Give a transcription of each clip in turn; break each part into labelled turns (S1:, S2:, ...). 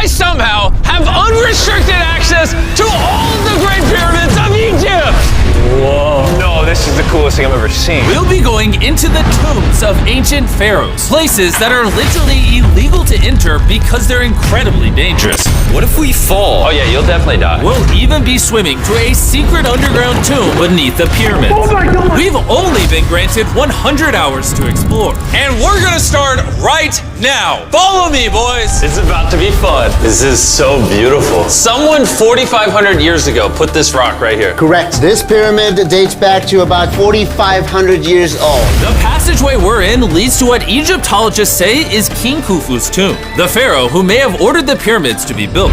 S1: I somehow have unrestricted access to all of the Great Pyramids of Egypt! Whoa. No, this is the coolest thing I've ever seen.
S2: We'll be going into the tombs of ancient pharaohs, places that are literally illegal to enter because they're incredibly dangerous.
S3: What if we fall?
S1: Oh yeah, you'll definitely die.
S2: We'll even be swimming to a secret underground tomb beneath the pyramids.
S4: Oh my God.
S2: We've only been granted 100 hours to explore.
S1: And we're gonna start right now. Follow me, boys. It's about to be fun.
S3: This is so beautiful.
S1: Someone 4,500 years ago put this rock right here.
S5: Correct. This pyramid dates back to about 4,500 years old.
S2: The passageway we're in leads to what Egyptologists say is King Khufu's tomb, the pharaoh who may have ordered the pyramids to be built.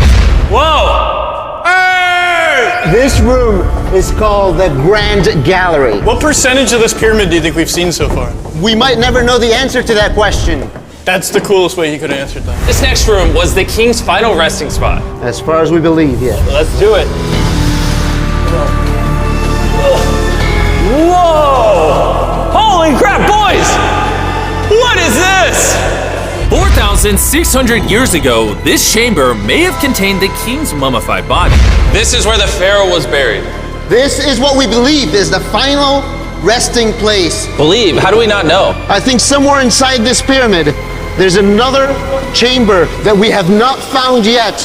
S1: Whoa! Hey!
S5: This room is called the Grand Gallery.
S4: What percentage of this pyramid do you think we've seen so far?
S5: We might never know the answer to that question.
S4: That's the coolest way he could have answered that.
S1: This next room was the king's final resting spot.
S5: As far as we believe, yeah.
S1: Let's do it. Whoa! Holy crap, boys! What is this?
S2: 4,600 years ago, this chamber may have contained the king's mummified body.
S1: This is where the pharaoh was buried.
S5: This is what we believe is the final resting place.
S1: Believe? How do we not know?
S5: I think somewhere inside this pyramid, there's another chamber that we have not found yet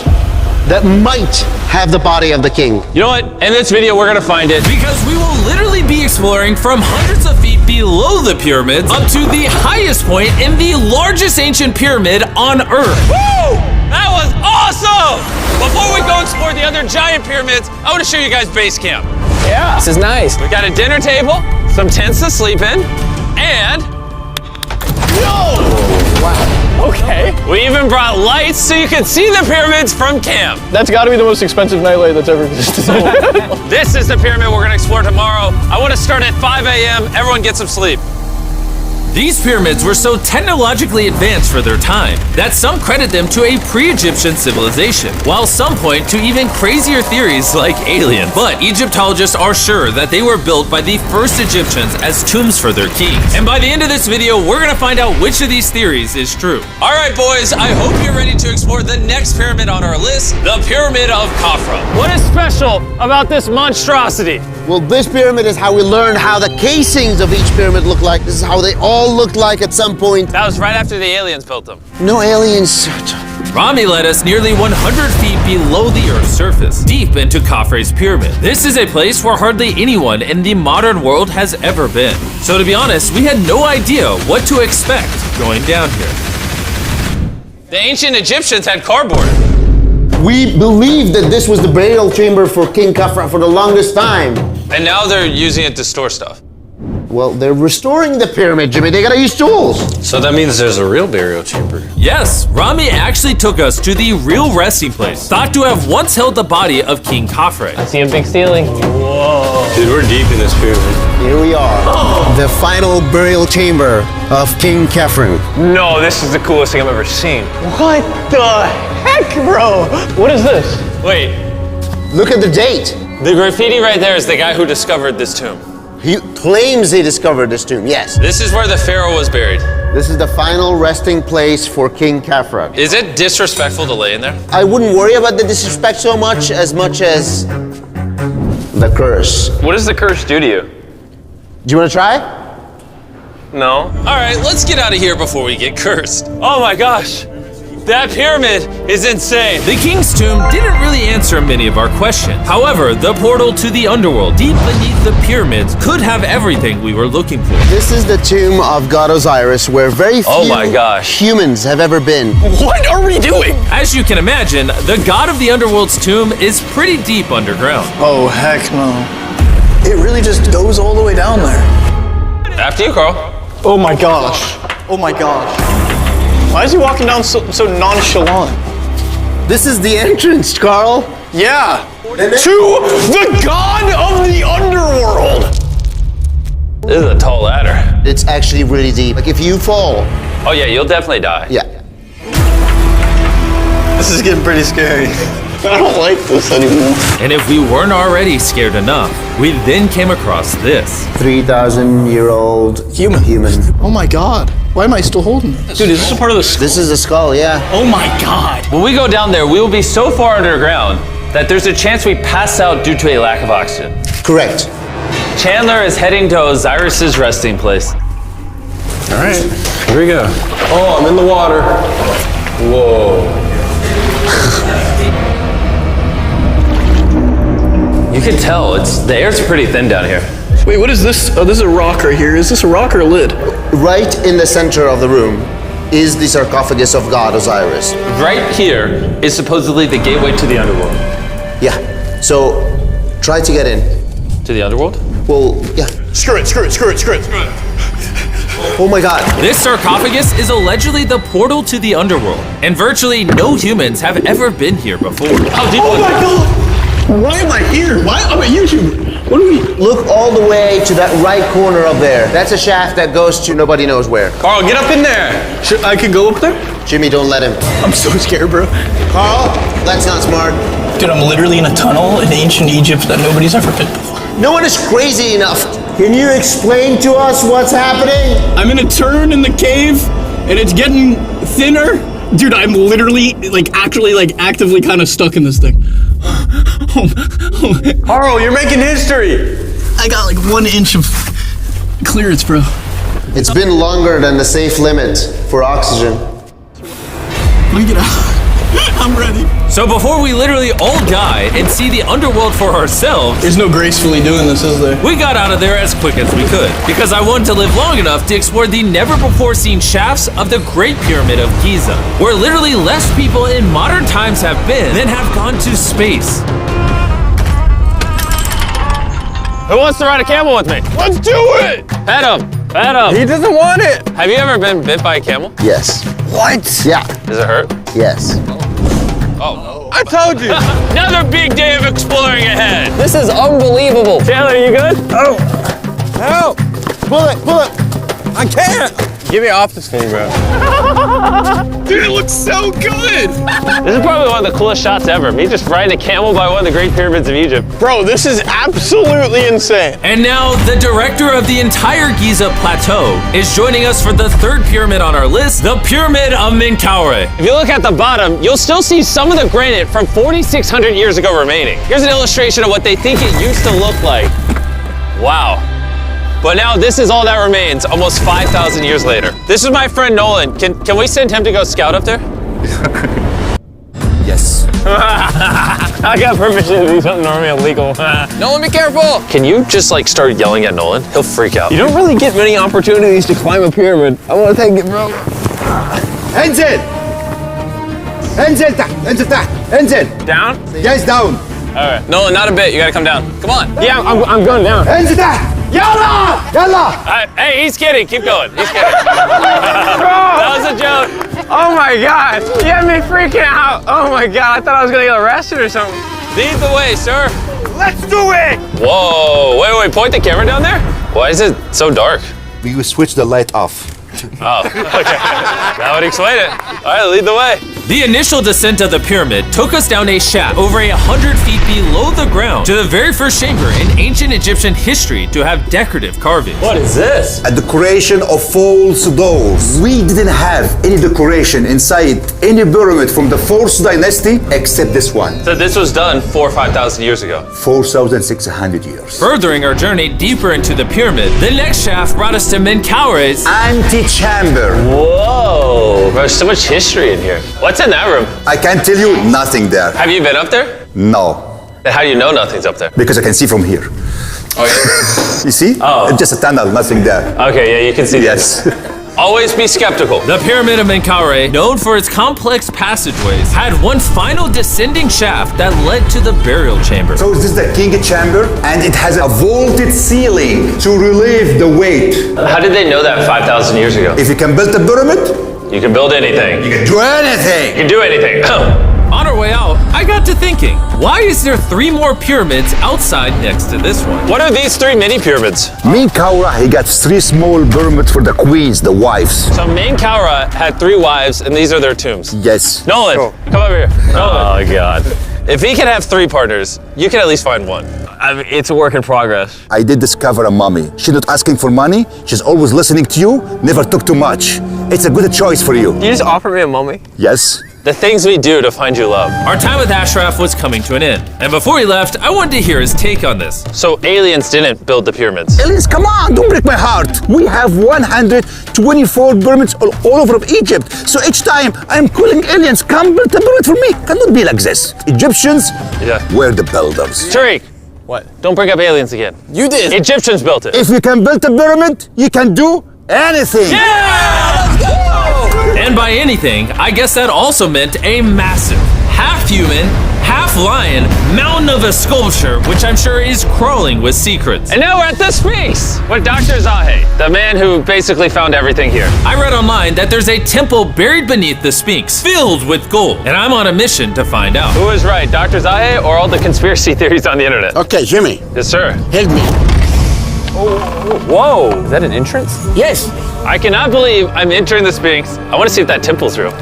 S5: that might have the body of the king.
S1: You know what? In this video, we're gonna find it.
S2: Because we will literally be exploring from hundreds of feet below the pyramids up to the highest point in the largest ancient pyramid on Earth.
S1: Woo! That was awesome! Before we go explore the other giant pyramids, I want to show you guys base camp.
S4: Yeah.
S1: This is nice. We got a dinner table, some tents to sleep in, and
S4: Okay.
S1: we even brought lights so you can see the pyramids from camp.
S4: That's got to be the most expensive nightlight that's ever existed.
S1: This is the pyramid we're gonna explore tomorrow. I want to start at 5 a.m. Everyone get some sleep.
S2: These pyramids were so technologically advanced for their time that some credit them to a pre-Egyptian civilization, while some point to even crazier theories like aliens. But Egyptologists are sure that they were built by the first Egyptians as tombs for their kings. And by the end of this video, we're gonna find out which of these theories is true.
S1: All right, boys, I hope you're ready to explore the next pyramid on our list, the Pyramid of Khafra. What is special about this monstrosity?
S5: Well, this pyramid is how we learned how the casings of each pyramid look like. This is how they all looked like at some point.
S1: That was right after the aliens built them.
S5: No aliens.
S2: Rami led us nearly 100 feet below the Earth's surface, deep into Khafre's pyramid. This is a place where hardly anyone in the modern world has ever been. So to be honest, we had no idea what to expect going down here.
S1: The ancient Egyptians had cardboard.
S5: We believe that this was the burial chamber for King Khafra for the longest time.
S1: And now they're using it to store stuff.
S5: Well, they're restoring the pyramid, Jimmy. They gotta use tools.
S3: So that means there's a real burial chamber.
S2: Yes, Rami actually took us to the real resting place, thought to have once held the body of King Khafre.
S1: I see a big ceiling. Whoa.
S3: Dude, we're deep in this pyramid.
S5: Here we are. The final burial chamber of King Khafre.
S1: No, this is the coolest thing I've ever seen.
S4: What the heck, bro? What is this?
S1: Wait,
S5: Look at the date.
S1: the graffiti right there is the guy who discovered this tomb.
S5: He claims he discovered this tomb, yes.
S1: This is where the pharaoh was buried.
S5: This is the final resting place for King Khafra.
S1: Is it disrespectful to lay in there?
S5: I wouldn't worry about the disrespect so much as the curse.
S1: What does the curse do to you?
S5: Do you want to try?
S1: No. All right, let's get out of here before we get cursed. Oh my gosh, that pyramid is insane.
S2: The king's tomb didn't really answer many of our questions. However, the portal to the underworld, deep beneath the pyramids, could have everything we were looking for.
S5: This is the tomb of God Osiris, where very few
S1: Oh my gosh.
S5: humans have ever been.
S4: What are we doing?
S2: As you can imagine, the god of the underworld's tomb is pretty deep underground.
S4: Oh, heck no. It really just goes all the way down there.
S1: After you, Carl.
S4: Oh my gosh. Oh my gosh. Why is he walking down so nonchalant?
S5: This is the entrance, Carl.
S4: Yeah. To the god of the underworld.
S1: This is a tall ladder.
S5: It's actually really deep. Like if you fall,
S1: Oh yeah, you'll definitely die.
S5: yeah.
S4: This is getting pretty scary. I don't like this anymore.
S2: And if we weren't already scared enough, we then came across this.
S5: 3,000-year-old human.
S4: Oh my god. Why am I still holding this? Dude, is this a part of the skull?
S5: This is the skull, yeah.
S4: Oh my god.
S1: When we go down there, we will be so far underground that there's a chance we pass out due to a lack of oxygen.
S5: Correct.
S1: Chandler is heading to Osiris's resting place.
S3: All right, here we go. Oh, I'm in the water. Whoa.
S1: You can tell, the air's pretty thin down here.
S4: Wait, what is this? Oh, this is a rock right here. Is this a rock or a lid?
S5: Right in the center of the room is the sarcophagus of God Osiris.
S1: Right here is supposedly the gateway to the underworld.
S5: Yeah. So try to get in.
S1: To the underworld?
S5: Well, yeah.
S4: Screw it.
S5: Oh my god.
S2: This sarcophagus is allegedly the portal to the underworld, and virtually no humans have ever been here before.
S1: How deep
S4: Oh
S1: was
S4: my
S1: it?
S4: god. Why am I here? Why? I'm a YouTuber. What do we?
S5: Look all the way to that right corner up there. That's a shaft that goes to nobody knows where.
S1: Carl, get up in there!
S4: I could go up there?
S5: Jimmy, don't let him.
S4: I'm so scared, bro.
S5: Carl, that's not smart.
S4: Dude, I'm literally in a tunnel in ancient Egypt that nobody's ever been before.
S5: No one is crazy enough. Can you explain to us what's happening?
S4: I'm in a turn in the cave, and it's getting thinner. Dude, I'm literally, actively kind of stuck in this thing.
S3: Carl, you're making history.
S4: I got like 1 inch of clearance, bro.
S5: It's been longer than the safe limit for oxygen.
S4: Let me get out. I'm ready.
S2: So before we literally all die and see the underworld for ourselves,
S4: There's no gracefully doing this, is there?
S2: we got out of there as quick as we could, because I wanted to live long enough to explore the never-before-seen shafts of the Great Pyramid of Giza, where literally less people in modern times have been than have gone to space.
S1: Who wants to ride a camel with me?
S4: Let's do it!
S1: Pet him! Pet him!
S3: He doesn't want it.
S1: Have you ever been bit by a camel?
S5: Yes.
S3: What?
S5: Yeah.
S1: Does it hurt?
S5: Yes.
S3: I told you.
S1: Another big day of exploring ahead!
S6: This is unbelievable.
S1: Chandler, you good?
S3: Help.
S5: Pull it.
S3: I can't. Get me off this thing, bro.
S4: Dude, it looks so good!
S1: This is probably one of the coolest shots ever. Me just riding a camel by one of the Great Pyramids of Egypt.
S4: Bro, this is absolutely insane.
S2: And now, the director of the entire Giza Plateau is joining us for the third pyramid on our list, the Pyramid of Menkaure.
S1: If you look at the bottom, you'll still see some of the granite from 4,600 years ago remaining. Here's an illustration of what they think it used to look like. Wow. But now this is all that remains, almost 5,000 years later. This is my friend Nolan. Can we send him to go scout up there?
S3: Yes.
S1: I got permission to do something normally illegal.
S6: Nolan, be careful.
S1: Can you just start yelling at Nolan? He'll freak out.
S3: You don't really get many opportunities to climb a pyramid. I want to take it, bro.
S5: انزل. انزل تحت. انزل تحت. انزل.
S1: Down?
S5: Yes, down.
S1: All right. Nolan, not a bit. You gotta come down.
S6: Come on.
S1: Yeah, I'm going down.
S5: انزل تحت. يلا. يلا.
S1: Hey, he's kidding. Keep going. He's kidding. That was a joke. Oh my God. You had me freaking out. Oh my God. I thought I was gonna get arrested or something. Lead the way, sir.
S3: Let's do it.
S1: Whoa. Wait. Point the camera down there. Why is it so dark?
S5: We will switch the light off.
S1: Oh, okay. That would explain it. All right, lead the way.
S2: The initial descent of the pyramid took us down a shaft over 100 feet below the ground to the very first chamber in ancient Egyptian history to have decorative carvings.
S1: What is this?
S7: A decoration of false doors. We didn't have any decoration inside any pyramid from the 4th dynasty except this one.
S1: So this was done 4,000 or 5,000 years ago.
S7: 4,600 years.
S2: Furthering our journey deeper into the pyramid, the next shaft brought us to Menkaure's
S7: Antechamber.
S1: Whoa, there's so much history in here. What's in that room?
S7: I can tell you nothing there.
S1: Have you been up there?
S7: No,
S1: Then how do you know nothing's up there?
S7: because I can see from here.
S1: Oh, yeah.
S7: You see?
S1: Oh.
S7: It's just a tunnel, nothing there.
S1: Okay, yeah, you can see
S7: Yes.
S1: Always be skeptical.
S2: The Pyramid of Menkaure, known for its complex passageways, had one final descending shaft that led to the burial chamber.
S7: So this is the king chamber, and it has a vaulted ceiling to relieve the weight.
S1: How did they know that 5,000 years ago?
S7: If you can build a pyramid,
S1: You can build anything.
S7: you can do anything.
S1: You can do anything.
S2: On our way out, I got to thinking, why is there 3 more pyramids outside next to this one?
S1: What are these 3 mini pyramids?
S7: Menkaure, he got 3 small pyramids for the queens, the wives.
S1: So Menkaure had 3 wives, and these are their tombs.
S7: Yes.
S1: Nolan, come over here. Nolan. Oh God. If he can have 3 partners, you can at least find one. I mean, it's a work in progress.
S7: I did discover a mummy. She's not asking for money. She's always listening to you. Never took too much. It's a good choice for you.
S6: You just offered me a mummy?
S7: Yes.
S1: The things we do to find you love.
S2: Our time with Ashraf was coming to an end, and before he left, I wanted to hear his take on this.
S1: So aliens didn't build the pyramids.
S7: Aliens, come on, don't break my heart. We have 124 pyramids all over Egypt. So each time I'm calling aliens, come build a pyramid for me. Cannot be like this. Egyptians were the builders.
S1: Tariq,
S6: What?
S1: don't bring up aliens again.
S6: You did.
S1: Egyptians built it.
S7: If you can build a pyramid, you can do anything.
S2: And by anything, I guess that also meant a massive, half-human, half-lion mountain of a sculpture, which I'm sure is crawling with secrets.
S1: And now we're at the Sphinx with Dr. Zahe, the man who basically found everything here.
S2: I read online that there's a temple buried beneath the Sphinx, filled with gold, and I'm on a mission to find out.
S1: Who is right, Dr. Zahe or all the conspiracy theories on the internet?
S8: Okay, Jimmy,
S1: Yes, sir.
S8: help me.
S1: Whoa,
S6: Is that an entrance?
S8: Yes,
S1: I cannot believe I'm entering the Sphinx. I want to see if that temple's real.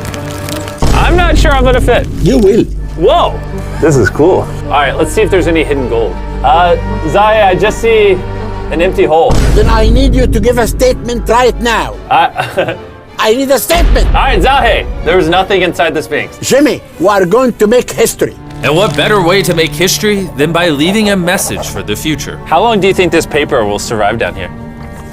S1: I'm not sure I'm gonna fit.
S8: you will.
S1: Whoa, this is cool. All right, let's see if there's any hidden gold. Zahe, I just see an empty hole.
S8: Then I need you to give a statement right now. I need a statement.
S1: All right, Zahe, there was nothing inside the Sphinx.
S8: Jimmy, we are going to make history.
S2: And what better way to make history than by leaving a message for the future?
S1: How long do you think this paper will survive down here?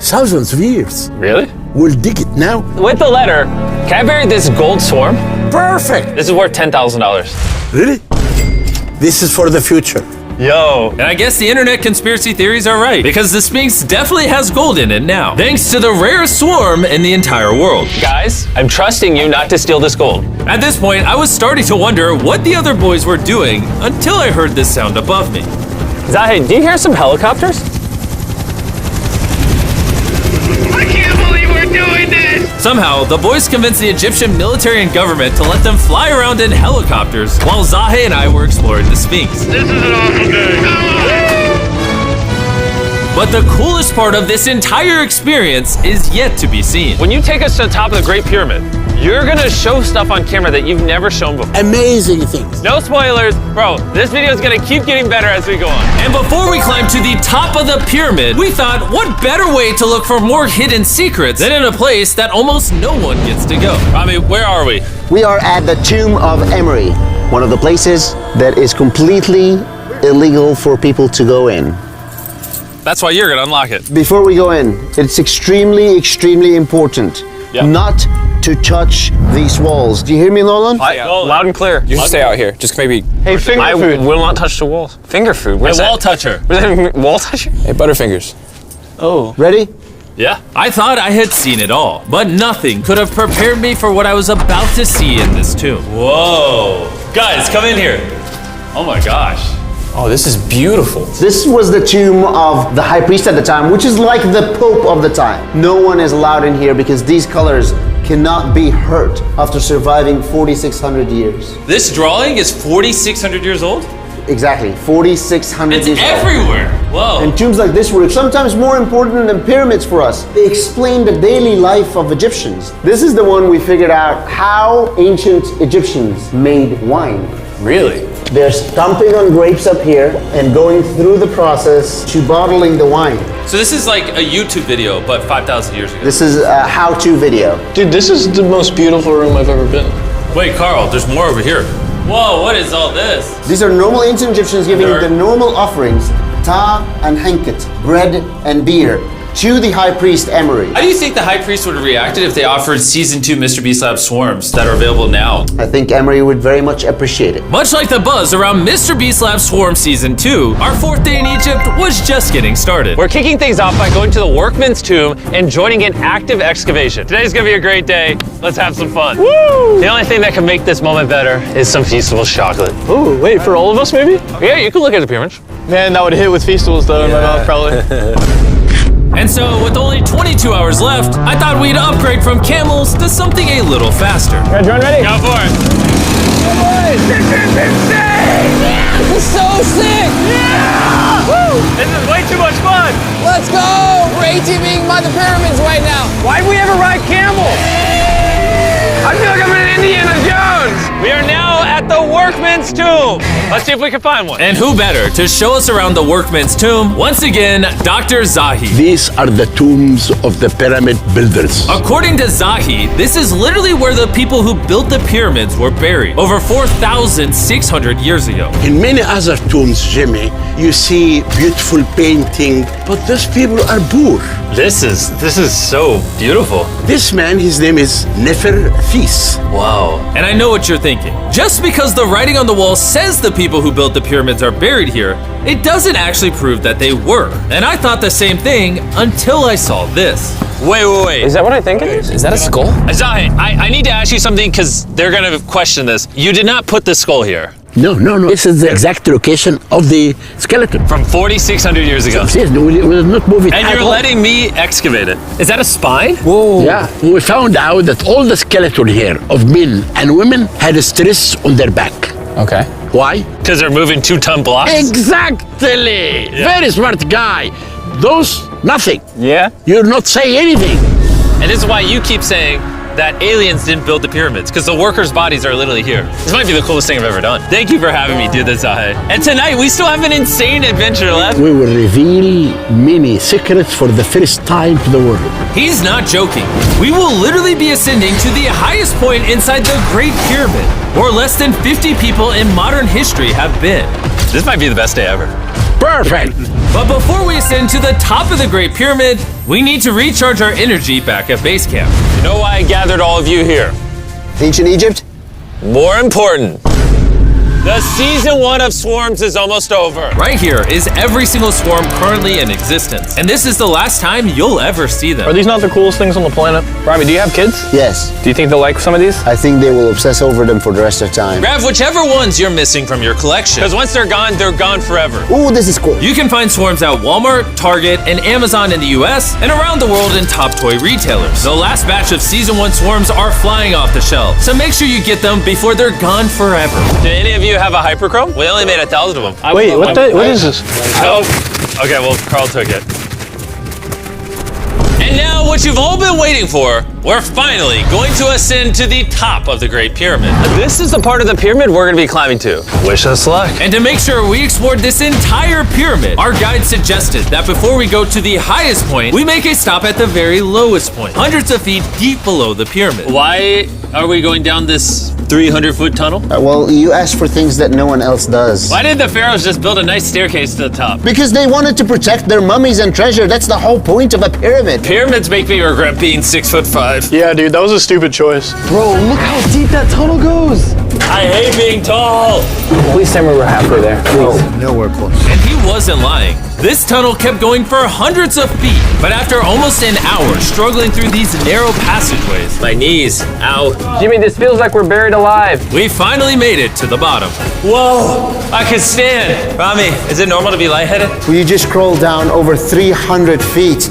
S8: Thousands of years.
S1: Really?
S8: We'll dig it now.
S1: With the letter, can I bury this gold swarm?
S8: Perfect.
S1: This is worth $10,000.
S8: Really? This is for the future.
S1: Yo.
S2: And I guess the internet conspiracy theories are right, because the Sphinx definitely has gold in it now, thanks to the rarest swarm in the entire world.
S1: Guys, I'm trusting you not to steal this gold.
S2: At this point, I was starting to wonder what the other boys were doing until I heard this sound above me.
S1: Zahe, do you hear some helicopters? I can't believe we're doing this!
S2: Somehow, the boys convinced the Egyptian military and government to let them fly around in helicopters while Zahe and I were exploring the Sphinx.
S1: This is an awful day.
S2: But the coolest part of this entire experience is yet to be seen.
S1: When you take us to the top of the Great Pyramid, you're gonna show stuff on camera that you've never shown before.
S8: Amazing things.
S1: No spoilers, bro. This video is gonna keep getting better as we go on.
S2: And before we climb to the top of the pyramid, we thought, what better way to look for more hidden secrets than in a place that almost no one gets to go?
S1: Rami, where are we?
S5: We are at the tomb of Emery, one of the places that is completely illegal for people to go in.
S1: That's why you're gonna unlock it.
S5: Before we go in, it's extremely important not to touch these walls. Do you hear me, Nolan?
S1: Loud and clear.
S6: You should stay out here. Just maybe.
S4: Hey, finger
S1: I
S4: food.
S1: will not touch the walls. Finger food. Where's
S2: A
S1: that?
S2: wall toucher.
S1: Where's that wall toucher?
S6: Hey, Butterfingers.
S5: Ready?
S2: Yeah. I thought I had seen it all, but nothing could have prepared me for what I was about to see in this tomb. Whoa. Guys, come in here. Oh my gosh.
S6: Oh, this is beautiful.
S5: This was the tomb of the high priest at the time, which is like the pope of the time. No one is allowed in here because these colors cannot be hurt after surviving 4,600 years.
S2: This drawing is 4,600 years old?
S5: Exactly, 4,600
S2: It's
S5: years old.
S2: everywhere. Whoa.
S5: And tombs like this were sometimes more important than pyramids for us. They explain the daily life of Egyptians. This is the one we figured out how ancient Egyptians made wine.
S6: Really?
S5: They're stomping on grapes up here and going through the process to bottling the wine.
S2: So this is like a YouTube video, but 5,000 years ago.
S5: This is a how-to video.
S4: Dude, this is the most beautiful room I've ever been.
S2: Wait, Carl, there's more over here. Whoa, what is all this?
S5: These are normal ancient Egyptians giving
S2: Dirt.
S5: the normal offerings, ta and henket, bread and beer, to the high priest Emery.
S2: How do you think the high priest would have reacted if they offered Season 2 Mrbeast Lab swarms that are available now?
S5: I think Emery would very much appreciate it.
S2: Much like the buzz around Mrbeast Lab Swarm Season 2, our 4th day in Egypt was just getting started.
S1: We're kicking things off by going to the workman's tomb and joining an active excavation. Today's gonna be a great day. Let's have some fun. Woo! The only thing that can make this moment better is some Feastables chocolate.
S4: Ooh, wait, for all of us maybe?
S1: Yeah, you can look at the pyramids.
S4: Man, that would hit with Feastables though in my mouth probably.
S2: And so, with only 22 hours left, I thought we'd upgrade from camels to something a little faster.
S1: Everyone ready?
S2: Go for it.
S6: This is so sick! Yeah! Woo!
S1: This is way too much fun.
S6: Let's go! We're ATVing by the pyramids right now.
S1: Why'd we ever ride camel? I feel like I'm in Indiana Jones. We are now at the work workman's tomb. Let's see if we can find one.
S2: And who better to show us around the workman's tomb? Once again, Dr. Zahi.
S8: These are the tombs of the pyramid builders.
S2: According to Zahi, this is literally where the people who built the pyramids were buried over 4,600 years ago.
S8: In many other tombs, Jimmy, you see beautiful painting, but those people are poor.
S1: This is so beautiful.
S8: This man, his name is Mrbeast.
S2: Wow. And I know what you're thinking. Just because the writing on the wall says the people who built the pyramids are buried here, it doesn't actually prove that they were. And I thought the same thing until I saw this.
S1: Wait.
S3: Is that what I think it is? Is that a skull?
S1: Zahi, I need to ask you something because they're gonna question this. You did not put the skull here.
S8: No. This is the exact location of the skeleton.
S1: From 4,600 years ago.
S8: Yes, we will not move it
S1: And
S8: at
S1: you're
S8: all.
S1: letting me excavate it. Is that a spine?
S3: Whoa.
S8: Yeah, we found out that all the skeleton here of men and women had a stress on their back.
S3: Okay.
S8: Why?
S1: Because they're moving 2-ton blocks?
S8: Exactly! Very smart guy. Those, nothing.
S3: Yeah?
S8: You're not saying anything.
S1: And this is why you keep saying that aliens didn't build the pyramids, because the workers' bodies are literally here. This might be the coolest thing I've ever done. Thank you for having me do this, Zahi. And tonight, we still have an insane adventure left.
S8: We will reveal many secrets for the first time to the world.
S2: He's not joking. We will literally be ascending to the highest point inside the Great Pyramid, where less than 50 people in modern history have been.
S1: This might be the best day ever.
S8: Perfect!
S2: But before we ascend to the top of the Great Pyramid, we need to recharge our energy back at base camp.
S1: You know why I gathered all of you here?
S5: Ancient Egypt?
S1: More important, the season 1 of Swarms is almost over.
S2: Right here is every single swarm currently in existence. And this is the last time you'll ever see them.
S3: Are these not the coolest things on the planet? Robbie, do you have kids?
S5: Yes.
S3: Do you think they'll like some of these?
S5: I think they will obsess over them for the rest of time.
S1: Grab whichever ones you're missing from your collection, because once they're gone forever.
S5: Ooh, this is cool.
S2: You can find swarms at Walmart, Target, and Amazon in the US, and around the world in top toy retailers. The last batch of Season 1 swarms are flying off the shelf, so make sure you get them before they're gone forever.
S1: Do any of you have a hyperchrome? We only made 1,000 of them.
S3: Wait, what is this?
S1: Oh, okay, well, Carl took it. And now, what you've all been waiting for, we're finally going to ascend to the top of the Great Pyramid. This is the part of the pyramid we're gonna be climbing to. Wish us luck.
S2: And to make sure we explored this entire pyramid, our guide suggested that before we go to the highest point, we make a stop at the very lowest point, hundreds of feet deep below the pyramid.
S1: Why are we going down this 300-foot tunnel?
S5: Well, you asked for things that no one else does.
S1: Why did the pharaohs just build a nice staircase to the top?
S5: Because they wanted to protect their mummies and treasure. That's the whole point of a pyramid.
S1: Pyramids make me regret being 6'5".
S3: Yeah, dude, that was a stupid choice. Bro, look how deep that tunnel goes.
S1: I hate being tall.
S3: Please tell me we're halfway there. Please.
S5: Nowhere close.
S2: And he wasn't lying. This tunnel kept going for hundreds of feet, but after almost an hour struggling through these narrow passageways,
S1: My knees, ow.
S3: Jimmy, this feels like we're buried alive.
S2: we finally made it to the bottom.
S1: Whoa, I can stand. Rami, is it normal to be lightheaded?
S5: We just crawled down over 300 feet.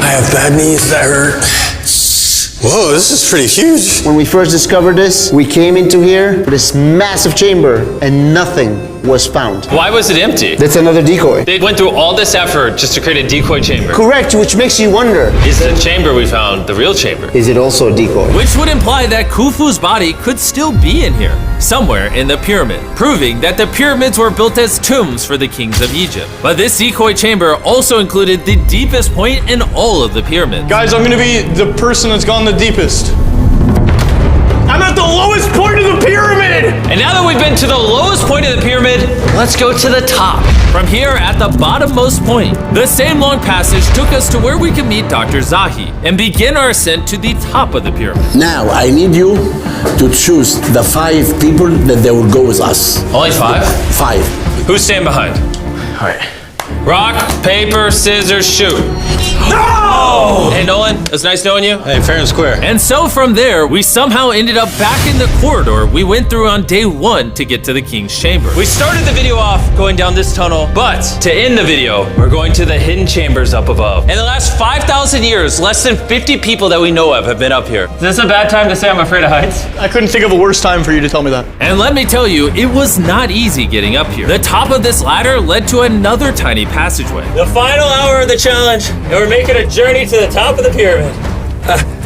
S9: I have bad knees that hurt. Whoa, this is pretty huge.
S5: When we first discovered this, we came into here, this massive chamber, and nothing was found.
S1: Why was it empty?
S5: That's another decoy.
S1: They went through all this effort just to create a decoy chamber.
S5: Correct, which makes you wonder,
S1: Is the chamber we found the real chamber?
S5: is it also a decoy?
S2: Which would imply that Khufu's body could still be in here, somewhere in the pyramid, proving that the pyramids were built as tombs for the kings of Egypt. But this decoy chamber also included the deepest point in all of the pyramids.
S10: Guys, I'm gonna be the person that's gone the deepest. I'm at the lowest point of the pyramid!
S1: And now that we've been to the lowest point of the pyramid, let's go to the top.
S2: From here at the bottommost point, the same long passage took us to where we could meet Dr. Zahi and begin our ascent to the top of the pyramid.
S8: Now, I need you to choose the 5 people that they will go with us.
S1: Only 5?
S8: 5.
S1: Who's staying behind?
S3: All right.
S1: Rock, paper, scissors, shoot. No! Hey, Nolan, it was nice knowing you.
S9: Hey, fair and square.
S2: And so from there, we somehow ended up back in the corridor we went through on day 1 to get to the king's chamber.
S1: We started the video off going down this tunnel, but to end the video, we're going to the hidden chambers up above. In the last 5,000 years, less than 50 people that we know of have been up here. Is this a bad time to say I'm afraid of heights?
S10: I couldn't think of a worse time for you to tell me that.
S2: And let me tell you, it was not easy getting up here. The top of this ladder led to another tiny passageway.
S1: The final hour of the challenge, and we're making a journey to the top of the pyramid.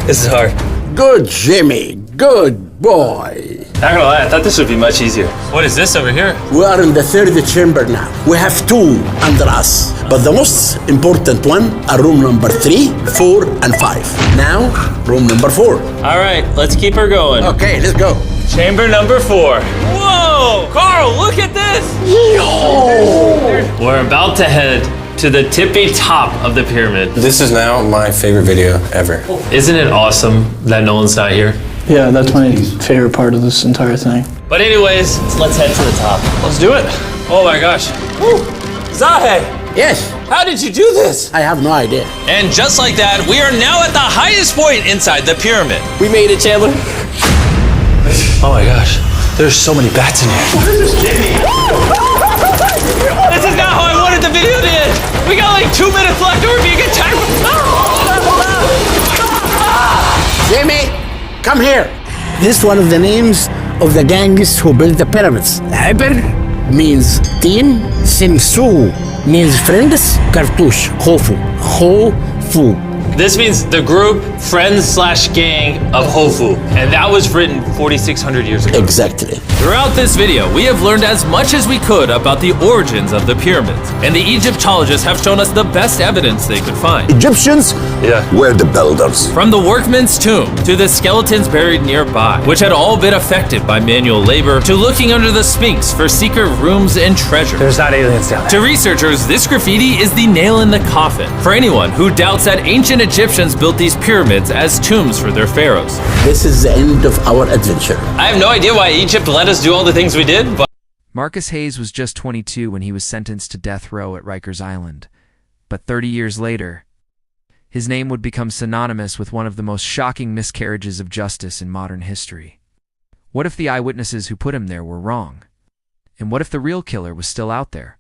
S1: This is hard.
S8: Good, Jimmy. Good boy.
S1: Not gonna lie, I thought this would be much easier. What is this over here?
S8: We are in the third chamber now. We have two under us, but the most important one are room number 3, 4, and 5. Now, room number 4.
S1: All right, let's keep her going.
S8: Okay, let's go.
S1: Chamber number 4. Whoa! Carl, look at this! We're about to head to the tippy top of the pyramid.
S3: This is now my favorite video ever.
S1: Isn't it awesome that Nolan's not here?
S4: Yeah, that's my favorite part of this entire thing.
S1: But anyways, let's head to the top.
S4: Let's do it.
S1: Oh my gosh. Woo. Zahe,
S8: Yes,
S1: how did you do this?
S8: I have no idea.
S2: And just like that, we are now at the highest point inside the pyramid.
S1: We made it, Chandler.
S3: Oh my gosh, there's so many bats in here.
S1: This is not how I wanted the video to end. We got like 2 minutes left or we're being attacked.
S8: Jimmy, come here. This is one of the names of the gangs who built the pyramids. Hyper means team, Simsu means friends, Cartouche, Hofu, Hofu.
S1: This means the group, friends/gang of Hofu. And that was written 4,600 years ago.
S8: Exactly.
S2: Throughout this video, we have learned as much as we could about the origins of the pyramids, and the Egyptologists have shown us the best evidence they could find.
S7: Egyptians were the builders.
S2: From the workman's tomb, to the skeletons buried nearby, which had all been affected by manual labor, to looking under the Sphinx for secret rooms and treasure.
S3: There's not aliens down there.
S2: To researchers, this graffiti is the nail in the coffin for anyone who doubts that ancient Egyptians built these pyramids as tombs for their pharaohs.
S8: This is the end of our adventure.
S1: I have no idea why Egypt let us do all the things we did, but
S11: Marcus Hayes was just 22 when he was sentenced to death row at Rikers Island. But 30 years later, his name would become synonymous with one of the most shocking miscarriages of justice in modern history. What if the eyewitnesses who put him there were wrong? And what if the real killer was still out there,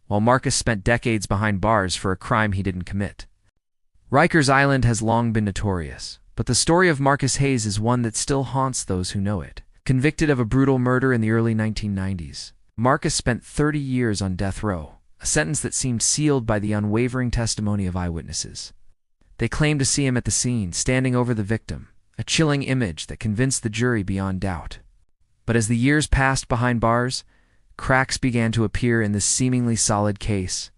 S11: while Marcus spent decades behind bars for a crime he didn't commit? Rikers Island has long been notorious, but the story of Marcus Hayes is one that still haunts those who know it. Convicted of a brutal murder in the early 1990s, Marcus spent 30 years on death row, a sentence that seemed sealed by the unwavering testimony of eyewitnesses. They claimed to see him at the scene, standing over the victim, a chilling image that convinced the jury beyond doubt. But as the years passed behind bars, cracks began to appear in this seemingly solid case.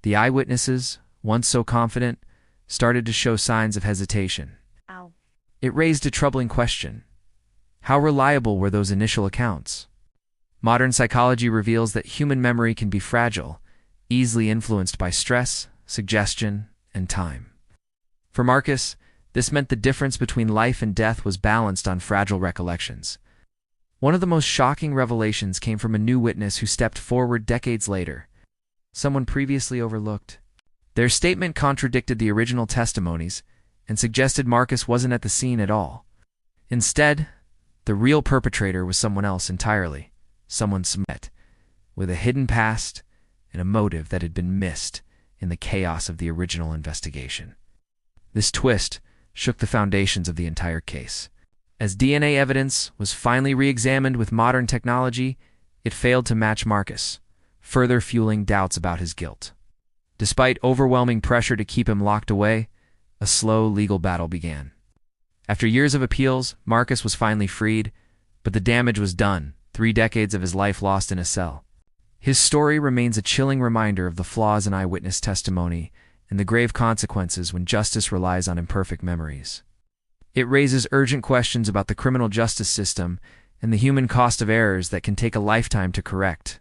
S11: The eyewitnesses, once so confident, started to show signs of hesitation.
S12: Ow.
S11: It raised a troubling question. How reliable were those initial accounts? Modern psychology reveals that human memory can be fragile, easily influenced by stress, suggestion, and time. For Marcus, this meant the difference between life and death was balanced on fragile recollections. One of the most shocking revelations came from a new witness who stepped forward decades later, someone previously overlooked. Their statement contradicted the original testimonies and suggested Marcus wasn't at the scene at all. Instead, the real perpetrator was someone else entirely, someone Smet, with a hidden past and a motive that had been missed in the chaos of the original investigation. This twist shook the foundations of the entire case. As DNA evidence was finally re-examined with modern technology, it failed to match Marcus, further fueling doubts about his guilt. Despite overwhelming pressure to keep him locked away, a slow legal battle began. After years of appeals, Marcus was finally freed, but the damage was done, 3 decades of his life lost in a cell. His story remains a chilling reminder of the flaws in eyewitness testimony and the grave consequences when justice relies on imperfect memories. It raises urgent questions about the criminal justice system and the human cost of errors that can take a lifetime to correct.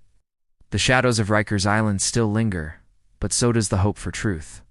S11: The shadows of Rikers Island still linger, but so does the hope for truth.